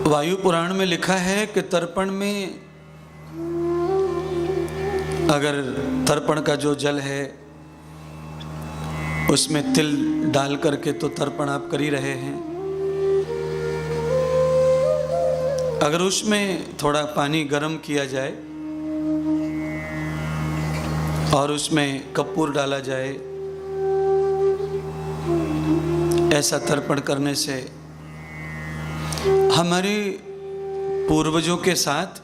वायु पुराण में लिखा है कि तर्पण में अगर तर्पण का जो जल है उसमें तिल डाल करके तो तर्पण आप कर ही रहे हैं। अगर उसमें थोड़ा पानी गर्म किया जाए और उसमें कपूर डाला जाए, ऐसा तर्पण करने से हमारे पूर्वजों के साथ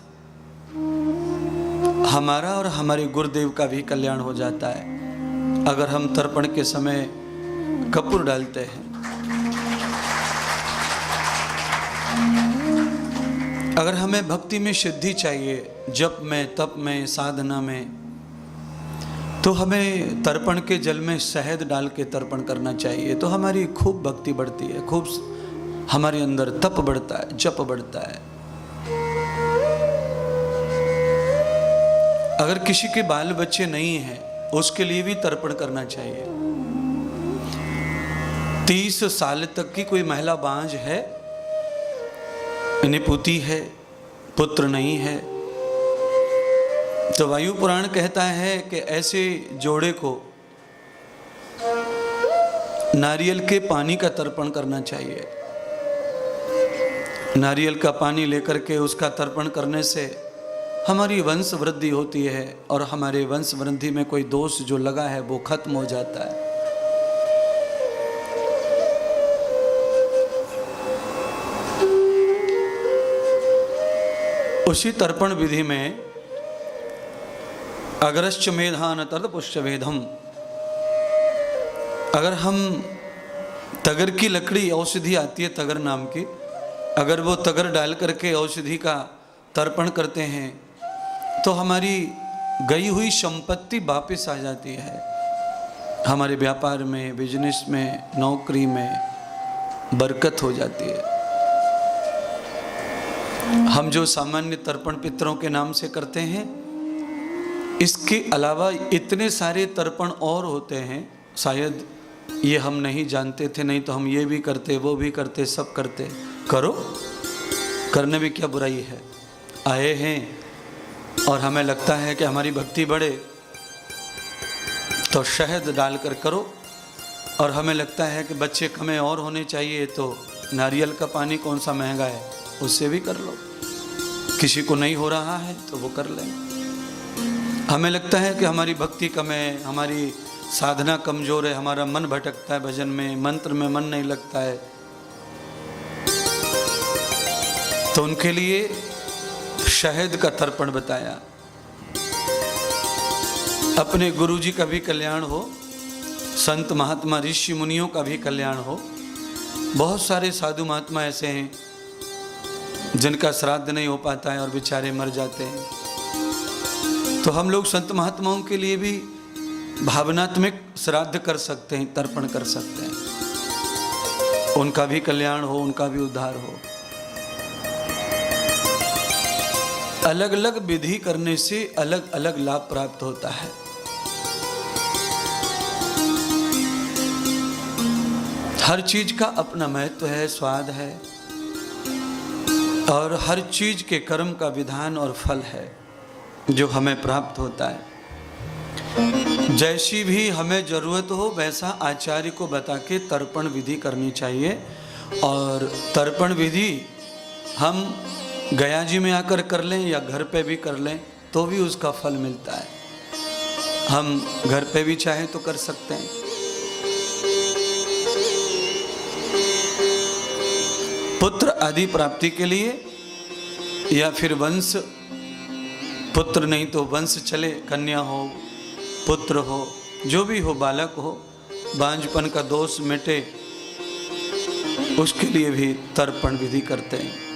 हमारा और हमारे गुरुदेव का भी कल्याण हो जाता है अगर हम तर्पण के समय कपूर डालते हैं। अगर हमें भक्ति में सिद्धि चाहिए, जप में, तप में, साधना में, तो हमें तर्पण के जल में शहद डाल के तर्पण करना चाहिए। तो हमारी खूब भक्ति बढ़ती है, खूब हमारे अंदर तप बढ़ता है, जप बढ़ता है। अगर किसी के बाल बच्चे नहीं हैं उसके लिए भी तर्पण करना चाहिए। 30 साल तक की कोई महिला बांझ है, निपुती है, पुत्र नहीं है, तो वायु पुराण कहता है कि ऐसे जोड़े को नारियल के पानी का तर्पण करना चाहिए। नारियल का पानी लेकर के उसका तर्पण करने से हमारी वंश वृद्धि होती है और हमारे वंश वृद्धि में कोई दोष जो लगा है वो खत्म हो जाता है। उसी तर्पण विधि में अगरश्च मेधान तद पुष्यवेधम, अगर हम तगर की लकड़ी, औषधि आती है तगर नाम की, अगर वो तगर डाल करके औषधि का तर्पण करते हैं तो हमारी गई हुई संपत्ति वापस आ जाती है। हमारे व्यापार में, बिजनेस में, नौकरी में बरकत हो जाती है। हम जो सामान्य तर्पण पितरों के नाम से करते हैं, इसके अलावा इतने सारे तर्पण और होते हैं, शायद ये हम नहीं जानते थे, नहीं तो हम ये भी करते, वो भी करते, सब करते। करो, करने में क्या बुराई है। आए हैं और हमें लगता है कि हमारी भक्ति बढ़े तो शहद डालकर करो, और हमें लगता है कि बच्चे कम और होने चाहिए तो नारियल का पानी कौन सा महंगा है, उससे भी कर लो। किसी को नहीं हो रहा है तो वो कर लें। हमें लगता है कि हमारी भक्ति कम है, हमारी साधना कमजोर है, हमारा मन भटकता है, भजन में, मंत्र में मन नहीं लगता है, तो उनके लिए शहद का तर्पण बताया। अपने गुरुजी का भी कल्याण हो, संत महात्मा ऋषि मुनियों का भी कल्याण हो। बहुत सारे साधु महात्मा ऐसे हैं जिनका श्राद्ध नहीं हो पाता है और बेचारे मर जाते हैं। तो हम लोग संत महात्माओं के लिए भी भावनात्मक श्राद्ध कर सकते हैं, तर्पण कर सकते हैं। उनका भी कल्याण हो, उनका भी उद्धार हो। अलग अलग विधि करने से अलग अलग लाभ प्राप्त होता है। हर चीज का अपना महत्व है, स्वाद है, और हर चीज के कर्म का विधान और फल है जो हमें प्राप्त होता है। जैसी भी हमें जरूरत हो वैसा आचार्य को बता के तर्पण विधि करनी चाहिए। और तर्पण विधि हम गया जी में आकर कर लें या घर पे भी कर लें तो भी उसका फल मिलता है। हम घर पे भी चाहें तो कर सकते हैं। पुत्र आदि प्राप्ति के लिए, या फिर वंश, पुत्र नहीं तो वंश चले, कन्या हो, पुत्र हो, जो भी हो, बालक हो, बांझपन का दोष मिटे, उसके लिए भी तर्पण विधि करते हैं।